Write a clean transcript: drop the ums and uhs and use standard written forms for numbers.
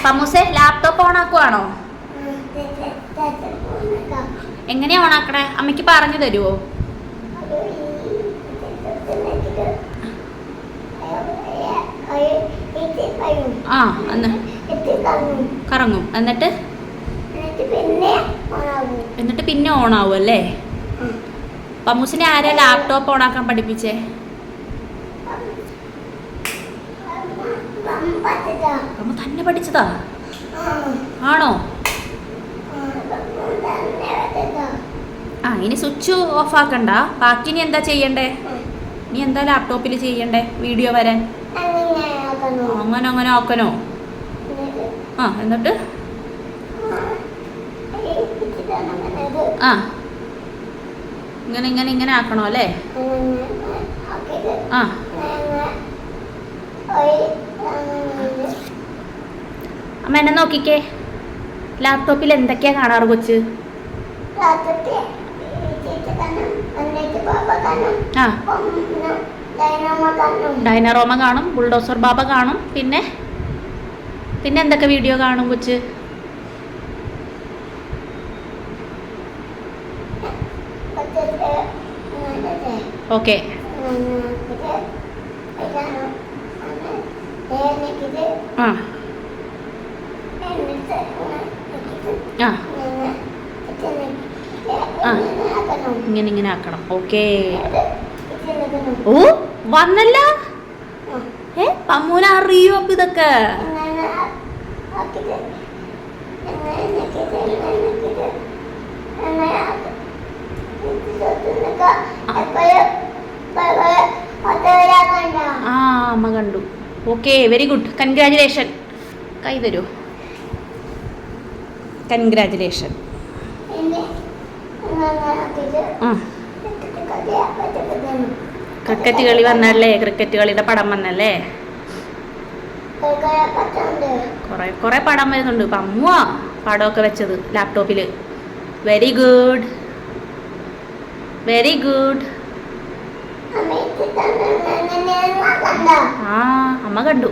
പമ്മൂസേ laptop on ആക്കുവാണോ? എങ്ങനെയാ on ആക്കണേ? അമ്മയ്ക്ക് പറഞ്ഞു തരുമോ? ആ കറങ്ങും. എന്നിട്ട് പിന്നെ ഓൺ ആവും അല്ലേ? പമ്മൂസിനെ ആരാ ലാപ്ടോപ്പ് ഓൺ ആക്കാൻ പഠിപ്പിച്ചേ? അമ്മ തന്നെ പഠിച്ചതാ? ആണോ? ആ ഇനി സ്വിച്ച് ഓഫ് ആക്കണ്ട. ബാക്കി ഇനി എന്താ ചെയ്യണ്ടേ? നീ എന്താ ലാപ്ടോപ്പിൽ ചെയ്യണ്ടേ വീഡിയോ വരാൻ? അങ്ങനെ ആക്കണോ? ആ എന്നിട്ട് ആ ഇങ്ങനെ ആക്കണോ അല്ലേ? ആ അമ്മ എന്നെ നോക്കിക്കേ. ലാപ്ടോപ്പിൽ എന്തൊക്കെയാ കാണാറ് കൊച്ച്? ആ ഡൈനറോമ കാണും, ബുൾഡോസർ ബാബ കാണും. പിന്നെ എന്തൊക്കെ വീഡിയോ കാണും കൊച്ച്? ഓക്കെ ആ ആ ആ ഇങ്ങനെ ആക്കണം. ഓക്കേ. ഓ വന്നല്ല. പമ്മൂന അറിയോ അപ്പൊ ഇതൊക്കെ? ആ അമ്മ കണ്ടു. Okay very good. കൺഗ്രാജുലേഷൻ. കൈ തരൂ. കൺഗ്രാജുലേഷൻ. ക്രിക്കറ്റ് കളി വന്നല്ലേ? ക്രിക്കറ്റ് കളിയുടെ പടം വന്നല്ലേ? കുറെ പടം വരുന്നുണ്ട്. ഇപ്പം അമ്മുവാ പടമൊക്കെ വെച്ചത് ലാപ്ടോപ്പിൽ. Very good. ആ അമ്മ കണ്ടു.